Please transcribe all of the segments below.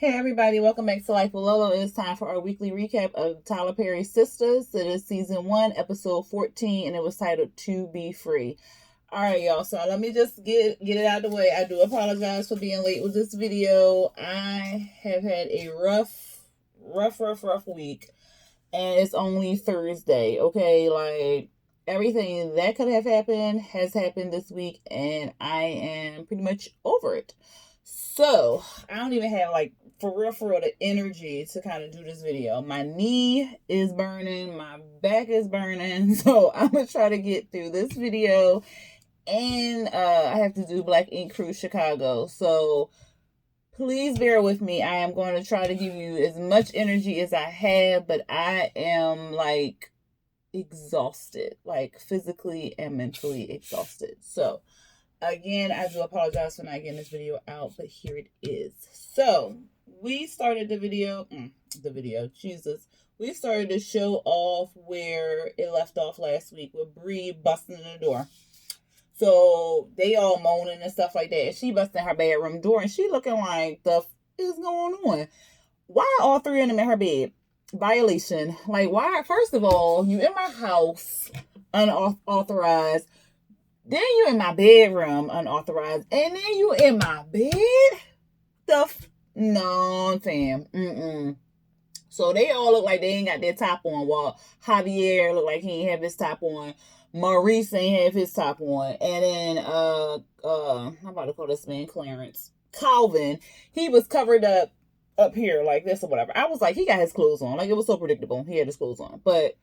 Hey everybody, welcome back to Life with Lolo. It's time for our weekly recap of Tyler Perry's Sistas. It is season 1, episode 14, and it was titled To Be Free. Alright, y'all, so let me just get it out of the way. I do apologize for being late with this video. I have had a rough week, and it's only Thursday, okay? Like, everything that could have happened has happened this week, and I am pretty much over it. So, I don't even have, like, for real, the energy to kind of do this video. My knee is burning, my back is burning, so I'm gonna try to get through this video, and I have to do Black Ink Cruise Chicago, so please bear with me. I am going to try to give you as much energy as I have, but I am, like, exhausted, like, physically and mentally exhausted, so again, I do apologize for not getting this video out, but here it is. So, we started the video, Jesus. We started the show off where it left off last week with Bree busting in the door. So, they all moaning and stuff like that. And she busting her bedroom door and she looking like, the f is going on? Why are all three of them in her bed? Violation. Like, why? First of all, you in my house, unauthorized. Then you in my bedroom, unauthorized. And then you in my bed? No, fam. So they all look like they ain't got their top on. While Javier look like he ain't have his top on. Maurice ain't have his top on. And then, I'm about to call this man Clarence. Calvin, he was covered up here like this or whatever. I was like, he got his clothes on. Like, it was so predictable. He had his clothes on. But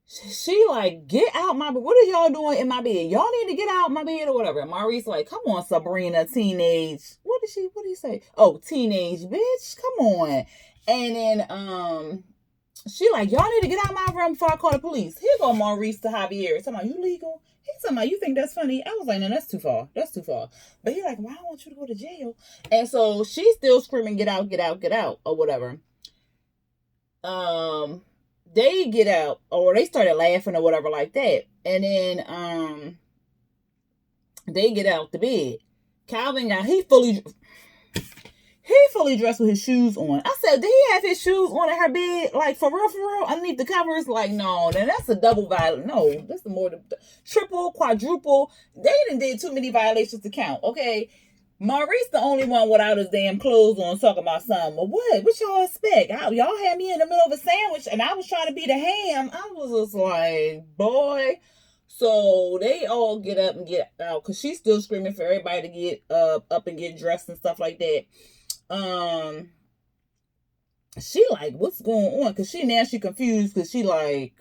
she like, get out my bed. What are y'all doing in my bed? Y'all need to get out my bed or whatever. And Maurice like, come on, Sabrina, teenage. What did he say? Oh, teenage bitch. Come on. And then she like, y'all need to get out my room before I call the police. Here go Maurice to Javier. Talking about, you legal? He's talking about, you think that's funny? I was like, no, that's too far. That's too far. But he like, well, I want you to go to jail. And so she's still screaming, get out, get out, get out, or whatever. They get out, or they started laughing or whatever like that. And then they get out the bed. Calvin got he fully dressed with his shoes on. I said, did he have his shoes on in her bed? Like, for real, underneath the covers? Like, no, then that's a double violation. No, that's more than triple, quadruple. They did too many violations to count, okay? Maurice the only one without his damn clothes on talking about something. Well, what y'all expect? Y'all had me in the middle of a sandwich and I was trying to be the ham. I was just like, boy. So they all get up and get out because she's still screaming for everybody to get up and get dressed and stuff like that. She like, what's going on? Because she confused because she like,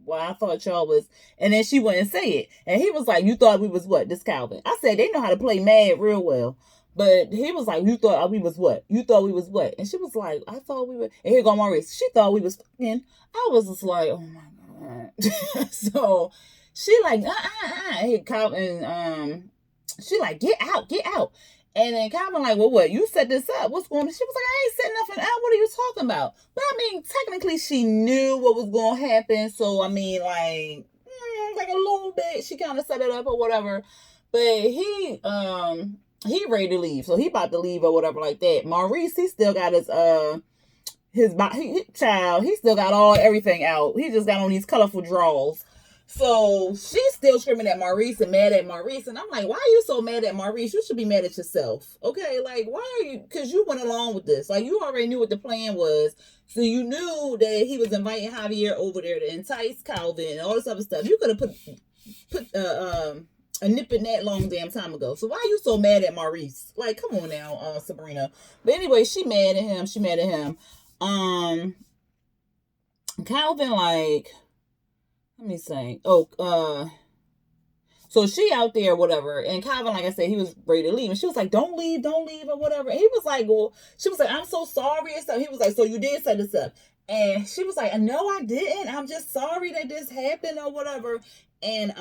well, I thought y'all was, and then she wouldn't say it. And he was like, you thought we was what? This Calvin. I said, they know how to play mad real well. But he was like, you thought we was what? You thought we was what? And she was like, I thought we were, and here go Maurice. She thought we was fucking. I was just like, oh my God. So she like, Hey, Calvin, she like, get out. And then Calvin like, well, what? You set this up. What's going on? She was like, I ain't setting nothing out. What are you talking about? But I mean, technically, she knew what was going to happen. So, I mean, like a little bit, she kind of set it up or whatever. But he ready to leave. So, he about to leave or whatever like that. Maurice, he still got his child. He still got everything out. He just got on these colorful drawers. So she's still screaming at Maurice and mad at Maurice. And I'm like, why are you so mad at Maurice? You should be mad at yourself. Okay, like, why are you? Because you went along with this. Like, you already knew what the plan was. So you knew that he was inviting Javier over there to entice Calvin and all this other stuff. You could have put a nip in that long damn time ago. So why are you so mad at Maurice? Like, come on now, Sabrina. But anyway, she mad at him. Calvin, like, let me say, so she out there, whatever, and Calvin, like I said, he was ready to leave, and she was like, don't leave, or whatever, and he was like, well, she was like, I'm so sorry, and stuff. He was like, so you did set this up, and she was like, no, I didn't, I'm just sorry that this happened, or whatever, and,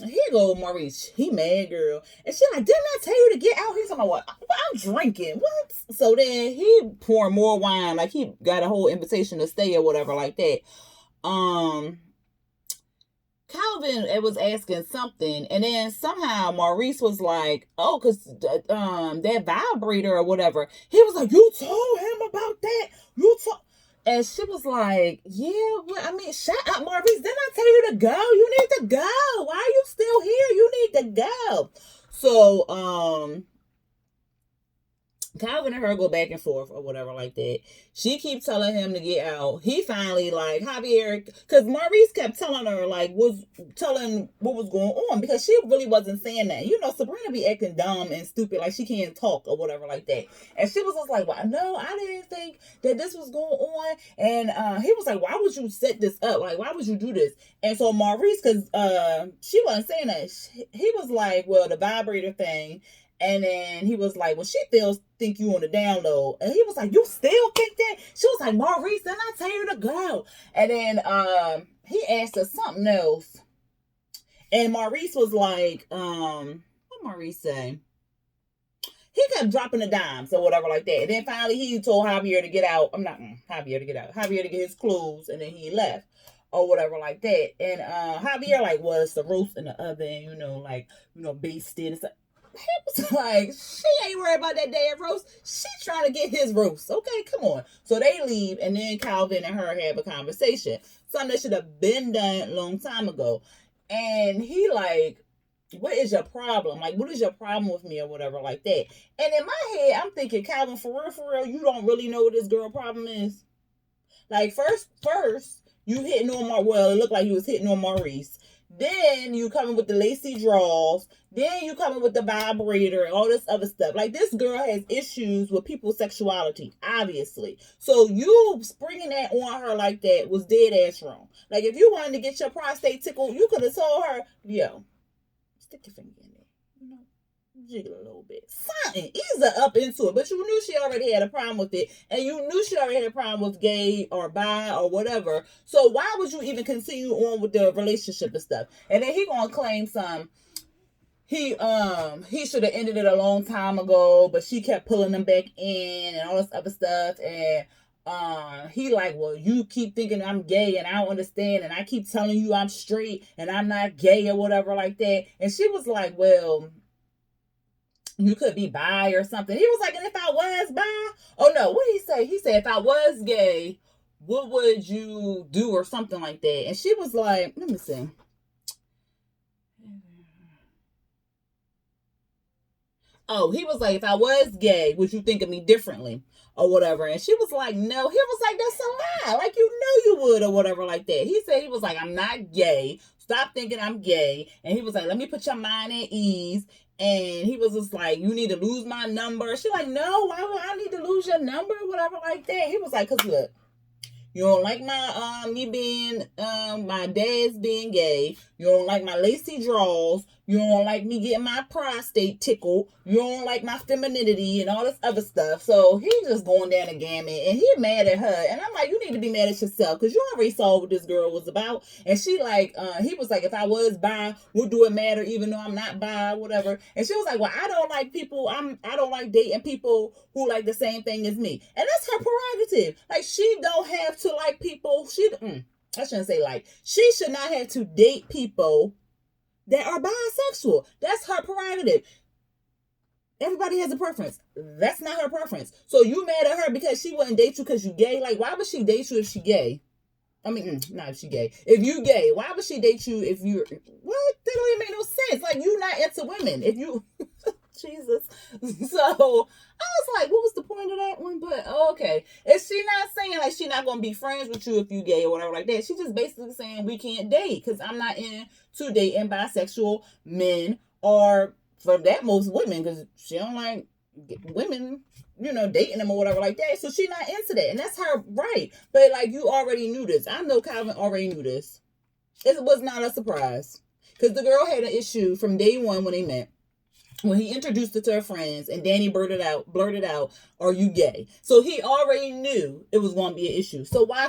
here go Maurice, he mad, girl, and she like, didn't I tell you to get out? He's talking about, what? I'm drinking, what? So then, he pouring more wine, like, he got a whole invitation to stay, or whatever, like that. Calvin was asking something, and then somehow Maurice was like, oh, because that vibrator or whatever. He was was like, you told him about that? You told... And she was like, yeah, well, I mean, shut up, Maurice. Didn't I tell you to go? You need to go. Why are you still here? You need to go. So, Calvin and her go back and forth or whatever like that. She keeps telling him to get out. He finally, like, Javier, because Maurice kept telling her, like, was telling what was going on, because she really wasn't saying that. You know, Sabrina be acting dumb and stupid, like she can't talk or whatever like that. And she was just like, well, no, I didn't think that this was going on. And he was like, why would you set this up? Like, why would you do this? And so Maurice, because she wasn't saying that, he was like, well, the vibrator thing. And then he was like, well, she still think you on the download. And he was like, you still think that? She was like, Maurice, didn't I tell you to go? And then he asked her something else. And Maurice was like, what Maurice say? He kept dropping the dimes or whatever like that. And then finally he told Javier to get out. Javier to get out. Javier to get his clothes. And then he left. Or whatever like that. And Javier like, well, it's the roast in the oven, basted and stuff. He was like, she ain't worried about that damn roast. She trying to get his roast. Okay, come on. So they leave, and then Calvin and her have a conversation. Something that should have been done a long time ago. And he like, what is your problem? Like, what is your problem with me or whatever like that? And in my head, I'm thinking, Calvin, for real, you don't really know what this girl problem is? Like, first, you hitting on it looked like you was hitting on Maurice. Then you coming with the lacy draws. Then you coming with the vibrator and all this other stuff. Like, this girl has issues with people's sexuality, obviously. So you springing that on her like that was dead ass wrong. Like, if you wanted to get your prostate tickled, you could have told her, yo, stick your finger in there. Jiggle a little bit. Something. Ease her up into it. But you knew she already had a problem with it. And you knew she already had a problem with gay or bi or whatever. So why would you even continue on with the relationship and stuff? And then he gonna claim he should have ended it a long time ago, but she kept pulling him back in and all this other stuff. And he like, well, you keep thinking I'm gay and I don't understand, and I keep telling you I'm straight and I'm not gay or whatever like that. And she was like, well, you could be bi or something. He was like, and if I was bi? Oh no, what did he say? He said, if I was gay, what would you do or something like that? And she was like, let me see. Oh, he was like, if I was gay, would you think of me differently or whatever? And she was like, no. He was like, that's a lie. Like, you know you would or whatever like that. He said, he was like, I'm not gay. Stop thinking I'm gay. And he was like, let me put your mind at ease. And he was just like, you need to lose my number. She like, no, why would I need to lose your number? Whatever like that. He was like, because look, you don't like me being, my dad's being gay. You don't like my lacy draws. You don't like me getting my prostate tickled. You don't like my femininity and all this other stuff. So he's just going down the gamut, and he mad at her. And I'm like, you need to be mad at yourself, because you already saw what this girl was about. And she like, he was like, if I was bi, what do it matter, even though I'm not bi, whatever. And she was like, well, I don't like people. I don't like dating people who like the same thing as me. And that's her prerogative. Like, she don't have to like people. I shouldn't say like. She should not have to date people that are bisexual. That's her prerogative. Everybody has a preference. That's not her preference. So you mad at her because she wouldn't date you because you gay? Like, why would she date you if she gay? I mean, not if she gay. If you gay, why would she date you if you... What? That don't even make no sense. Like, you not into women. If you... Jesus. So, I was like, what was the point of that one? But, okay. Is she not saying, like, she not going to be friends with you if you gay or whatever like that? She just basically saying we can't date because I'm not into dating bisexual men, or for that, most women, because she don't like women, dating them or whatever like that. So she not into that. And that's her right. But, like, you already knew this. I know Calvin already knew this. It was not a surprise. Because the girl had an issue from day one when they met. When he introduced it to her friends, and Danny blurted out, are you gay? So he already knew it was going to be an issue. So why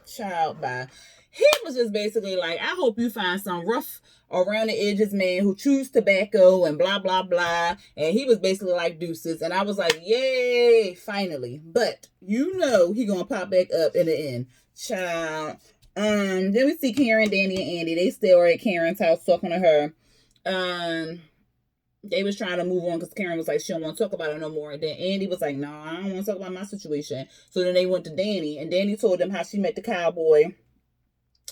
child, bye. He was just basically like, I hope you find some rough around the edges man who chews tobacco and blah, blah, blah. And he was basically like deuces. And I was like, yay, finally. But he going to pop back up in the end. Child. Then we see Karen, Danny, and Andi. They still are at Karen's house talking to her. they was trying to move on because Karen was like, she don't want to talk about it no more. And then Andi was like, no, I don't want to talk about my situation. So then they went to Danny, and Danny told them how she met the cowboy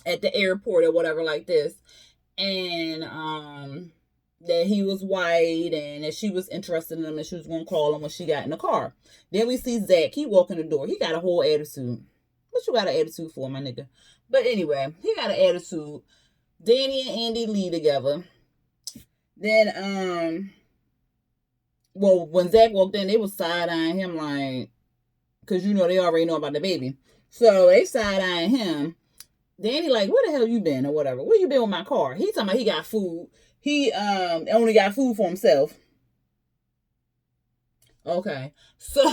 at the airport or whatever like this. And that he was white and that she was interested in him and she was going to call him when she got in the car. Then we see Zack. He walk in the door. He got a whole attitude. What you got an attitude for, my nigga? But anyway, he got an attitude. Danny and Andi leave together. Then, well, when Zack walked in, they was side-eyeing him like, because, you know, they already know about the baby. So they side-eyeing him. Danny like, where the hell you been or whatever? Where you been with my car? He talking about he got food. He only got food for himself. Okay. So,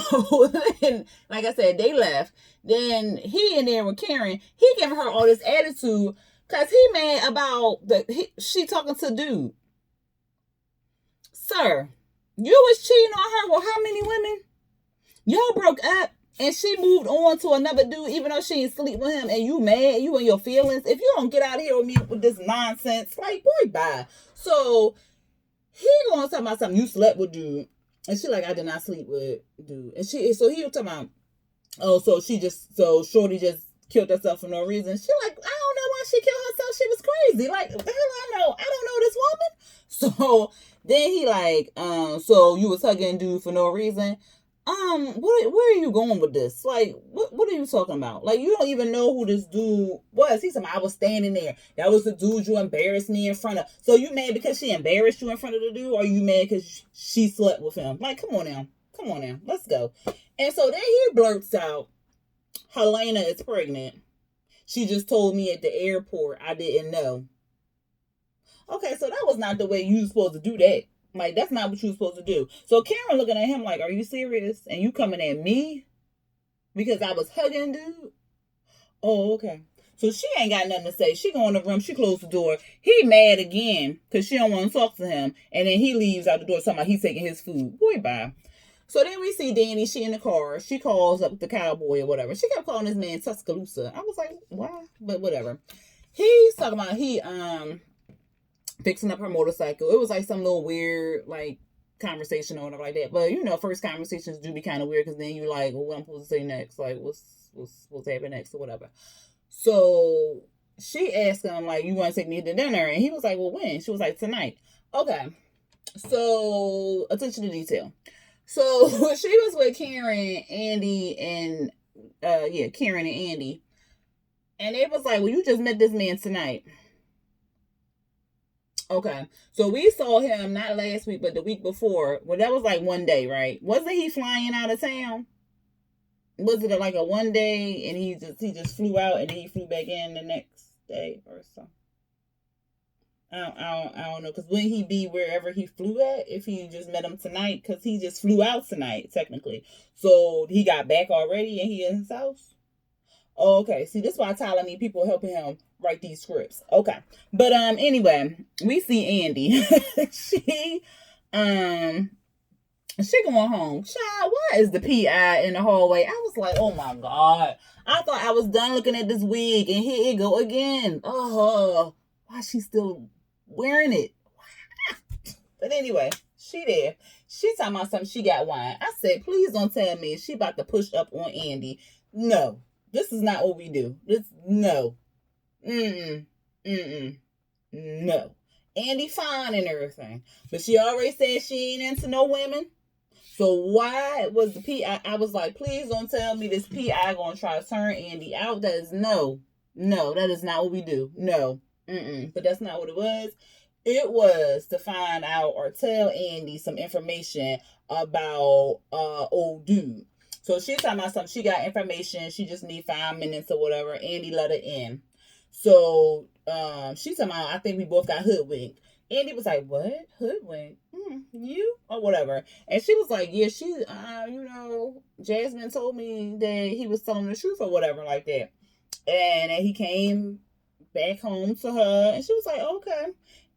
like I said, they left. Then he in there with Karen. He giving her all this attitude because he mad about she talking to dude. Sir, you was cheating on her with how many women? Y'all broke up and she moved on to another dude even though she ain't sleep with him, and you mad, you in your feelings. If you don't get out of here with me with this nonsense, like, boy, bye. So he gonna talk about something, you slept with dude. And she like, I did not sleep with dude. And so he was talking about, oh, so Shorty just killed herself for no reason. She like, I don't know why she killed herself. She was crazy. Like, the hell I know? I don't know this woman. So then he like, so you was hugging dude for no reason. Where are you going with this? Like, what are you talking about? Like, you don't even know who this dude was. He said, I was standing there. That was the dude you embarrassed me in front of. So you mad because she embarrassed you in front of the dude, or you mad because she slept with him? Like, come on now. Let's go. And so then he blurts out, Helena is pregnant. She just told me at the airport. I didn't know. Okay, so that was not the way you were supposed to do that. Like, that's not what you were supposed to do. So Karen looking at him like, are you serious? And you coming at me? Because I was hugging dude? Oh, okay. So she ain't got nothing to say. She go in the room. She closed the door. He mad again because she don't want to talk to him. And then he leaves out the door talking about he's taking his food. Boy, bye. So then we see Danny. She in the car. She calls up the cowboy or whatever. She kept calling this man Tuscaloosa. I was like, why? But whatever. He's talking about fixing up her motorcycle. It was like some little weird, like, conversation or whatever like that. But, you know, first conversations do be kind of weird because then you're like, well, what I'm supposed to say next? Like, what's happening next or whatever. So she asked him, like, you want to take me to dinner? And he was like, well, when? She was like, tonight. Okay. So, attention to detail. So, she was with Karen, Andi, and, Karen and Andi. And it was like, well, you just met this man tonight. Okay, so we saw him not last week, but the week before. Well, that was like one day, right? Wasn't he flying out of town? Was it like a one day, and he just flew out, and then he flew back in the next day or so? I don't know, because wouldn't he be wherever he flew at if he just met him tonight? Because he just flew out tonight, technically. So he got back already, and he in his house. Oh, okay. See, this is why Tyler need people helping him write these scripts. Okay. But anyway, we see Andi. she going home. Child, why is the PI in the hallway? I was like, oh my God. I thought I was done looking at this wig, and here it go again. Oh, why is she still wearing it? But anyway, she there. She talking about something, she got wine. I said, please don't tell me she about to push up on Andi. No. This is not what we do. No. No. Andi fine and everything. But she already said she ain't into no women. So why was the PI? I was like, please don't tell me this PI gonna try to turn Andi out. That is no, that is not what we do. No. But that's not what it was. It was to find out or tell Andi some information about old dude. So she's talking about something. She got information. She just need 5 minutes or whatever. Andi let her in. So she's talking about, I think we both got hoodwinked. Andi was like, what? Hoodwinked? You? Or whatever. And she was like, yeah, Jasmine told me that he was telling the truth or whatever like that. And he came back home to her. And she was like, okay.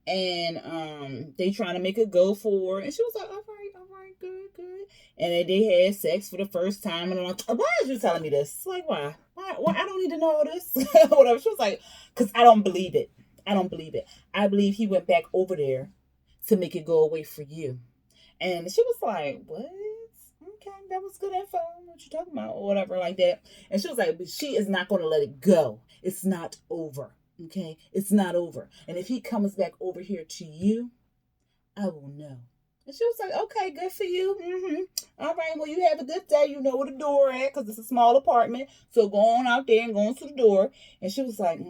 And they trying to make a go for it. And she was like, all right, good. And then they had sex for the first time. And I'm like, why is you telling me this? Like, why? I don't need to know all this. Whatever. She was like, because I don't believe it. I believe he went back over there to make it go away for you. And she was like, what? Okay, that was good info. What you talking about? Or whatever like that. And she was like, but she is not going to let it go. It's not over. Okay? It's not over. And if he comes back over here to you, I will know. And she was like, okay, good for you. All right, well, you have a good day. You know where the door at because it's a small apartment. So go on out there and go into the door. And she was like, all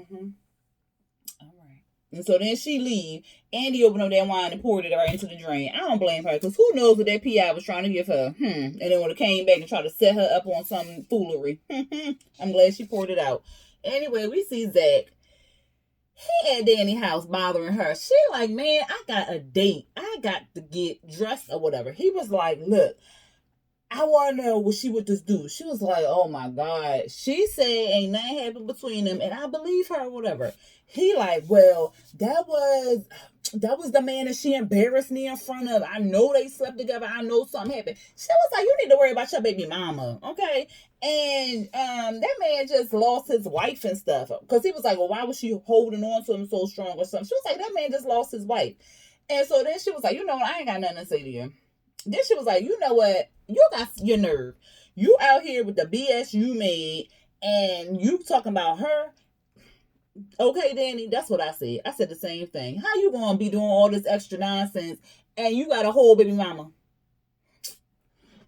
right. And so then she leave. Andi opened up that wine and poured it right into the drain. I don't blame her because who knows what that PI was trying to give her. And then when it came back and tried to set her up on some foolery. I'm glad she poured it out. Anyway, we see Zack. He at Danny's house bothering her. She like, man, I got a date. I got to get dressed or whatever. He was like, look, I want to know what she would just do. She was like, oh my God. She said ain't nothing happened between them, and I believe her or whatever. He like, well, that was the man that she embarrassed me in front of. I know they slept together. I know something happened. She was like, you need to worry about your baby mama, okay? And that man just lost his wife and stuff. Because he was like, well, why was she holding on to him so strong or something? She was like, that man just lost his wife. And so then she was like, you know what? I ain't got nothing to say to you. Then she was like, you know what? You got your nerve. You out here with the BS you made and you talking about her. Okay, Danny, that's what I said. I said the same thing. How you gonna be doing all this extra nonsense and you got a whole baby mama?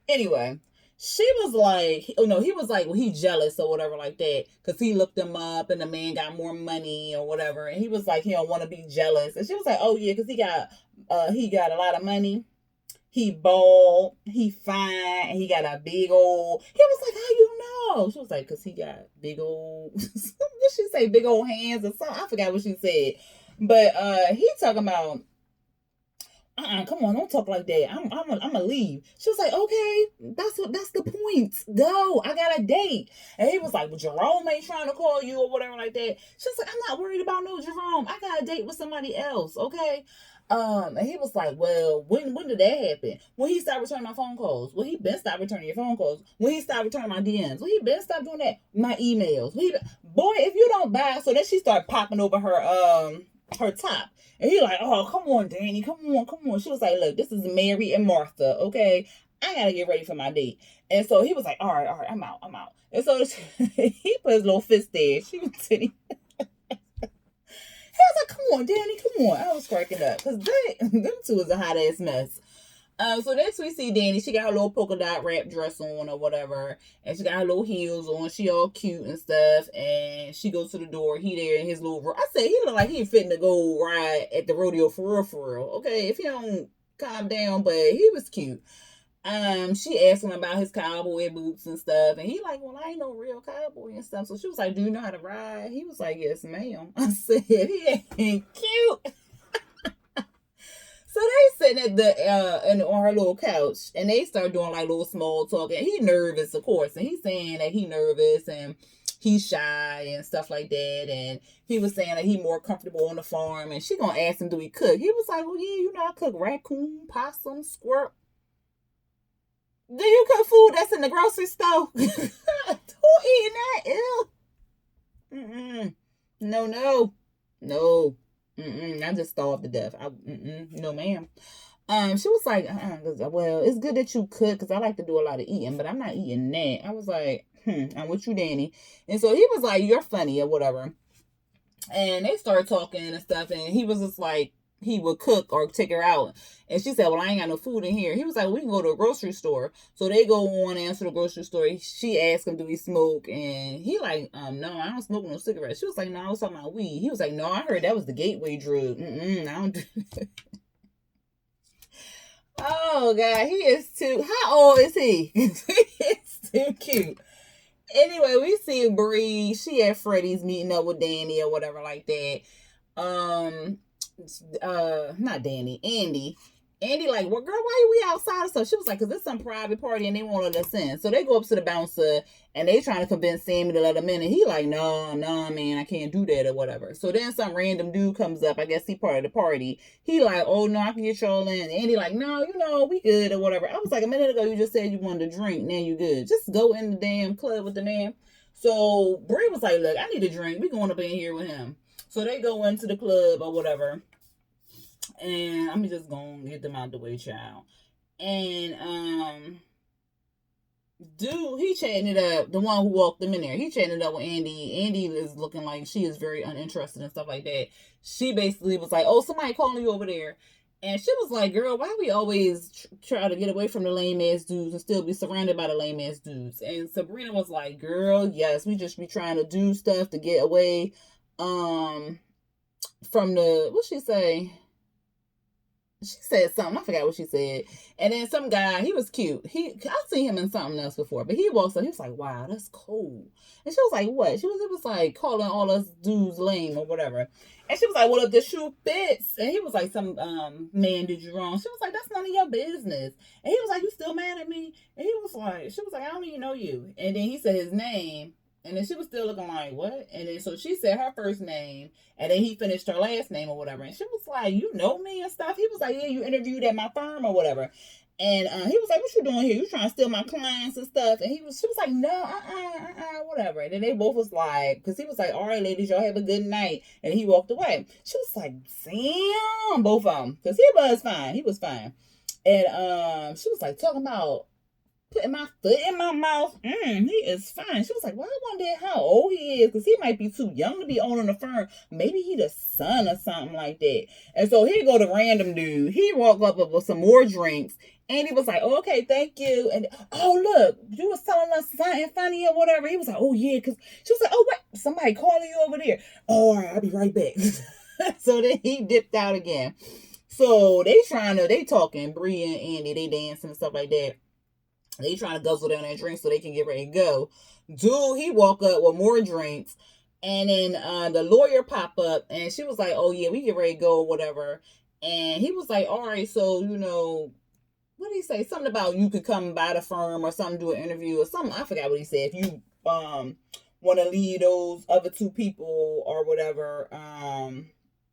Anyway, she was like, oh no, he was like, well, he jealous or whatever like that because he looked him up and the man got more money or whatever. And he was like, he don't want to be jealous. And she was like, oh yeah, because he got a lot of money. He bald, he fine, and he got a big old. He was like, how you know? She was like, because he got big old. What she say? Big old hands or something? I forgot what she said. But he talking about, come on, don't talk like that. I'm gonna leave. She was like, okay, that's the point. Go, I got a date. And he was like, well, Jerome ain't trying to call you or whatever like that. She was like, I'm not worried about no Jerome. I got a date with somebody else, okay? And he was like, well, when did that happen? When he stopped returning my phone calls. Well, he been stopped returning your phone calls. When he stopped returning my DMs. Well, he been stopped doing that. My emails. Boy, if you don't buy. So then she started popping over her top. And he like, oh, come on, Danny. Come on. She was like, look, this is Mary and Martha, okay? I gotta get ready for my date. And so he was like, all right, I'm out. And so he put his little fist there. She was sitting. I was like, come on, Danny, come on. I was cracking up because them two is a hot ass mess. So next we see Danny. She got her little polka dot wrap dress on or whatever, and she got her little heels on. She all cute and stuff, and she goes to the door. He there in his little. I said he look like he fitting to go ride at the rodeo for real. Okay, if he don't calm down, but he was cute. She asked him about his cowboy boots and stuff, and he like, well, I ain't no real cowboy and stuff. So she was like, do you know how to ride? He was like, yes, ma'am. I said, he ain't cute. So they sitting at the on her little couch, and they start doing like little small talk, and he nervous, of course, and he's saying that he nervous and he's shy and stuff like that, and he was saying that he more comfortable on the farm, and she gonna ask him, do he cook? He was like, well, yeah, you know, I cook raccoon, possum, squirrel. Do you cook food that's in the grocery store? Who eating that? Ew. No. I just starved to death. No, ma'am. She was like, well, it's good that you cook because I like to do a lot of eating, but I'm not eating that. I was like, I'm with you, Danny. And so he was like, you're funny or whatever. And they started talking and stuff, and he was just like, he would cook or take her out. And she said, well, I ain't got no food in here. He was like, we can go to a grocery store. So they go on and to the grocery store. She asked him, do he smoke? And he like, no, I don't smoke no cigarettes. She was like, no, I was talking about weed. He was like, no, I heard that was the gateway drug. I don't do Oh, God, he is too, how old is he? He is too cute. Anyway, we see Bree. She at Freddy's meeting up with Danny or whatever like that. Not Danny, Andi like, well, girl, why are we outside and stuff? She was like, because it's some private party and they wanted us in. So they go up to the bouncer and they trying to convince Sammy to let them in. And he like, no, man, I can't do that or whatever. So then some random dude comes up. I guess he part of the party. He like, oh, no, I can get y'all in. And Andi like, no, we good or whatever. I was like, a minute ago, you just said you wanted to drink. Now you good. Just go in the damn club with the man. So Bree was like, look, I need a drink. We going up in here with him. So they go into the club or whatever. And I'm just gonna get them out the way, child. And dude, he chatting it up. The one who walked them in there, he chatting it up with Andi. Andi is looking like she is very uninterested and stuff like that. She basically was like, "Oh, somebody calling you over there." And she was like, "Girl, why we always try to get away from the lame ass dudes and still be surrounded by the lame ass dudes?" And Sabrina was like, "Girl, yes, we just be trying to do stuff to get away um from the what she say? She said something. I forgot what she said. And then some guy, he was cute. I've seen him in something else before, but he walks up. He was like, "Wow, that's cool." And she was like, "What?" It was like calling all us dudes lame or whatever. And she was like, "Well, if the shoe fits," and he was like, "Some man did you wrong." She was like, "That's none of your business." And he was like, "You still mad at me?" And she was like, "I don't even know you." And then he said his name. And then she was still looking like, "What?" And then so she said her first name. And then he finished her last name or whatever. And she was like, "You know me and stuff?" He was like, "Yeah, you interviewed at my firm or whatever." And he was like, "What you doing here? You trying to steal my clients and stuff?" And she was like, "No, whatever." And then they both was like, because he was like, "All right, ladies, y'all have a good night." And he walked away. She was like, "Damn," both of them. Because he was fine. He was fine. And she was like, talking about putting my foot in my mouth. He is fine. She was like, "Well, I wonder how old he is, because he might be too young to be owning a firm. Maybe he the son or something like that." And so here go the random dude. He walked up with some more drinks. And he was like, "Oh, okay, thank you." And, "Oh, look, you was telling us something funny or whatever." He was like, "Oh, yeah," because she was like, "Oh, wait, somebody calling you over there." "Oh, all right, I'll be right back." So then he dipped out again. So they talking, Bree and Andi, they dancing and stuff like that. They trying to guzzle down that drink so they can get ready to go. Dude, he walk up with more drinks. And then the lawyer pop up and she was like, "Oh yeah, we get ready to go or whatever." And he was like, "All right, so what did he say? Something about you could come by the firm or something, do an interview or something. I forgot what he said. If you want to lead those other two people or whatever,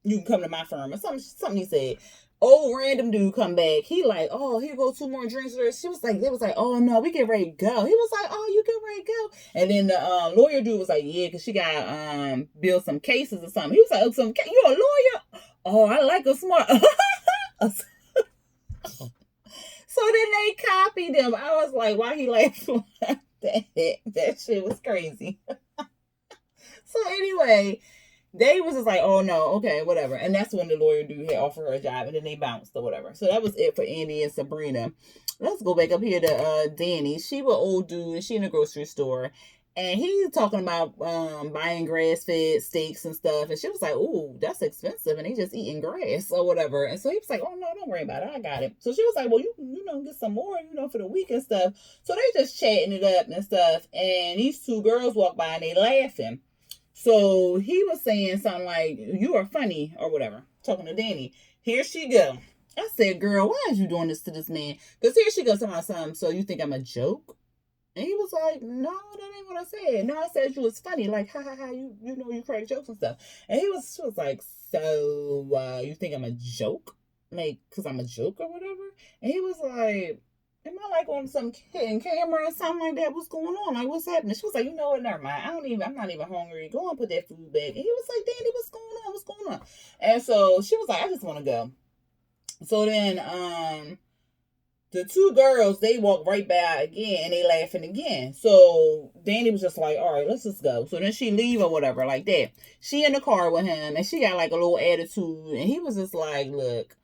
you can come to my firm or something he said. Old random dude come back. He like, "Oh, here go two more drinks." She was like, they was like, "Oh no, we get ready to go." He was like, "Oh, you get ready to go." And then the lawyer dude was like, "Yeah, because she got build some cases or something." He was like, "Oh, you a lawyer?" "Oh, I like a smart." So then they copied him. I was like, why he laughing like that? That shit was crazy. So anyway, they was just like, "Oh no, okay, whatever." And that's when the lawyer dude had offered her a job, and then they bounced or whatever. So that was it for Andi and Sabrina. Let's go back up here to Danny. She was old dude, and she in the grocery store, and he's talking about buying grass fed steaks and stuff. And she was like, "Ooh, that's expensive," and they just eating grass or whatever. And so he was like, "Oh no, don't worry about it, I got it." So she was like, "Well, you can get some more, for the week and stuff." So they just chatting it up and stuff. And these two girls walk by and they laughing. So he was saying something like, "You are funny," or whatever, talking to Danny. Here she go. I said, "Girl, why is you doing this to this man?" Because here she goes talking about something. "So you think I'm a joke?" And he was like, "No, that ain't what I said. No, I said you was funny. Like, ha, ha, ha, you crack jokes and stuff." And she was like, "So, you think I'm a joke? Like, because I'm a joke or whatever?" And he was like, "Am I like on some hidden camera or something like that? What's going on? Like, what's happening?" She was like, "You know what? Never mind. I'm not even hungry. Go and put that food back." And he was like, "Danny, what's going on? What's going on?" And so she was like, "I just want to go." So then, the two girls, they walk right by again and they laughing again. So Danny was just like, "All right, let's just go." So then she leave or whatever like that. She in the car with him and she got like a little attitude. And he was just like, "Look,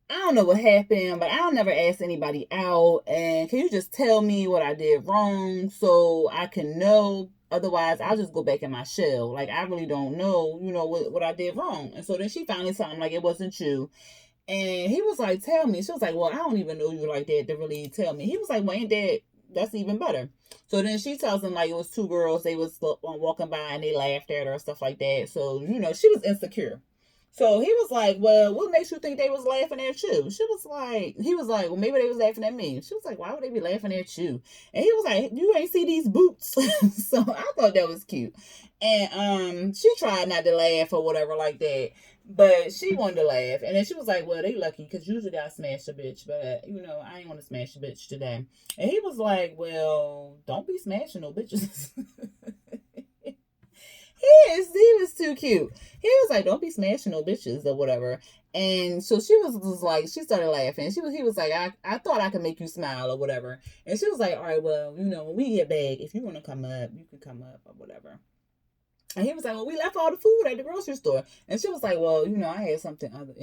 I don't know what happened, but I'll never ask anybody out. And can you just tell me what I did wrong so I can know? Otherwise, I'll just go back in my shell. Like, I really don't know, what I did wrong." And so then she finally told him, like, it wasn't you. And he was like, "Tell me." She was like, "Well, I don't even know you like that to really tell me." He was like, "Well, ain't that's even better." So then she tells him, like, it was two girls. They was walking by and they laughed at her and stuff like that. So, she was insecure. So he was like, "Well, what makes you think they was laughing at you?" He was like, "Well, maybe they was laughing at me." She was like, "Why would they be laughing at you?" And he was like, "You ain't see these boots." So I thought that was cute. And she tried not to laugh or whatever like that. But she wanted to laugh. And then she was like, "Well, they lucky because usually I smash a bitch. But, I ain't want to smash a bitch today." And he was like, "Well, don't be smashing no bitches." He was too cute. He was like, "Don't be smashing no bitches or whatever." And so she was just like, she started laughing. He was like, I thought I could make you smile or whatever. And she was like, all right, well, when we get back, if you want to come up, you can come up or whatever. And he was like, well, we left all the food at the grocery store. And she was like, well, I had something other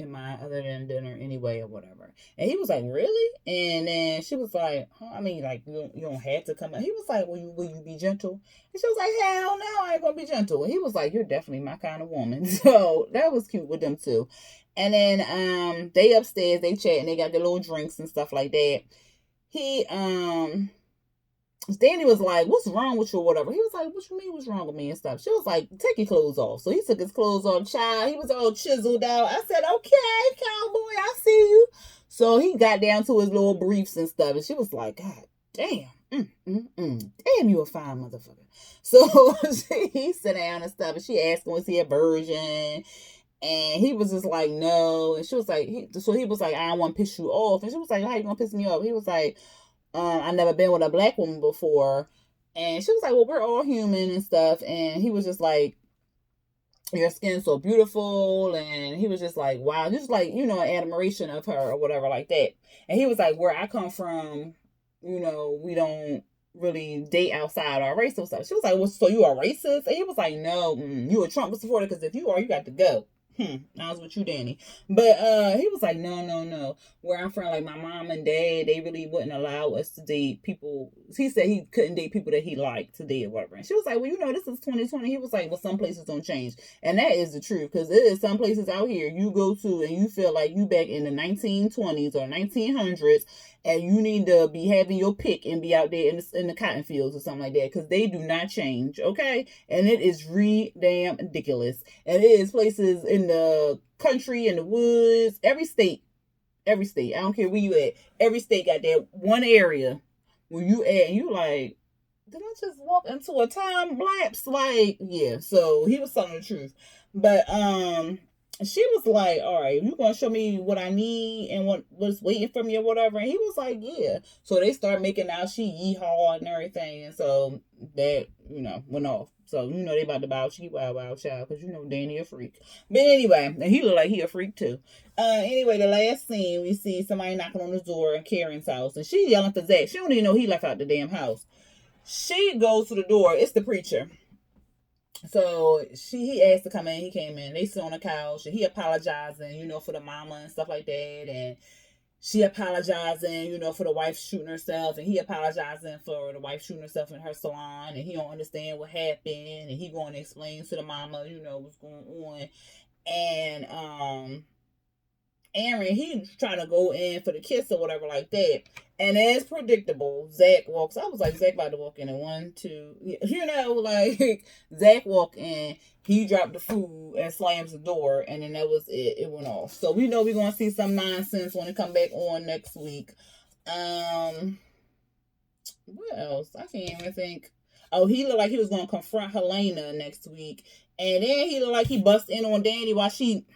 than dinner anyway or whatever. And he was like, really? And then she was like, huh? I mean, like, you don't have to come up. He was like, will you be gentle? And she was like, hell no, I ain't going to be gentle. And he was like, you're definitely my kind of woman. So that was cute with them too. And then they upstairs, they chat and they got their little drinks and stuff like that. Danny was like, what's wrong with you or whatever? He was like, what you mean what's wrong with me and stuff? She was like, take your clothes off. So he took his clothes off, child. He was all chiseled out. I said, okay, cowboy, I see you. So he got down to his little briefs and stuff. And she was like, God damn. Damn, you a fine motherfucker. So he sat down and stuff. And she asked him, was he a virgin? And he was just like, no. And she was like, he was like, I don't want to piss you off. And she was like, how you gonna piss me off? He was like, I never been with a black woman before. And she was like, well, we're all human and stuff. And he was just like, your skin's so beautiful. And he was just like, wow, just like, admiration of her or whatever like that. And he was like, where I come from, we don't really date outside our race and stuff. She was like, well, so you are racist? And he was like, no, you a Trump supporter, because if you are, you got to go. I was with you, Danny. But he was like, no. Where I'm from, like my mom and dad, they really wouldn't allow us to date people. He said he couldn't date people that he liked to date or whatever. And she was like, well, this is 2020. He was like, well, some places don't change. And that is the truth, because there is some places out here you go to and you feel like you back in the 1920s or 1900s, and you need to be having your pick and be out there in the cotton fields or something like that, because they do not change, okay? And it is damn ridiculous. And it is places in the country, in the woods, every state, I don't care where you at, every state got that one area where you at, and you like, did I just walk into a time lapse? Like, yeah. So he was telling the truth. But she was like, all right, you gonna show me what I need and what's waiting for me or whatever? And he was like, yeah. So they start making out, she yeehaw and everything. And so that, went off. So, they about to bow cheek, wow, child, because Danny a freak. But anyway, and he look like he a freak too. Anyway, the last scene, we see somebody knocking on the door in Karen's house, and she yelling for Zack. She don't even know he left out the damn house. She goes to the door. It's the preacher. So he asked to come in. He came in. They sit on the couch, and he apologizing, for the mama and stuff like that. And she apologizing, for the wife shooting herself, and he apologizing for the wife shooting herself in her salon, and he don't understand what happened, and he going to explain to the mama, what's going on. And Aaron, he's trying to go in for the kiss or whatever like that. And as predictable, Zack walks. I was like, Zack about to walk in 1, 2. Like, Zack walked in, he dropped the food and slams the door, and then that was it. It went off. So we know we're going to see some nonsense when it come back on next week. What else? I can't even think. Oh, he looked like he was going to confront Helena next week. And then he looked like he bust in on Danny while she...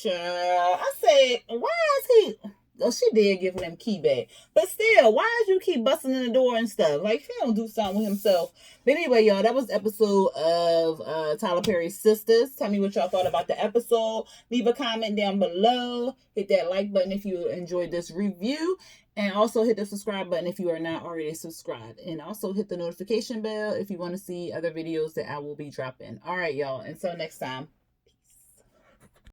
Child, I said, why is he... Oh, she did give him key back. But still, why did you keep busting in the door and stuff? Like, he don't do something with himself. But anyway, y'all, that was the episode of Tyler Perry's Sistas. Tell me what y'all thought about the episode. Leave a comment down below. Hit that like button if you enjoyed this review. And also hit the subscribe button if you are not already subscribed. And also hit the notification bell if you want to see other videos that I will be dropping. All right, y'all. Until next time.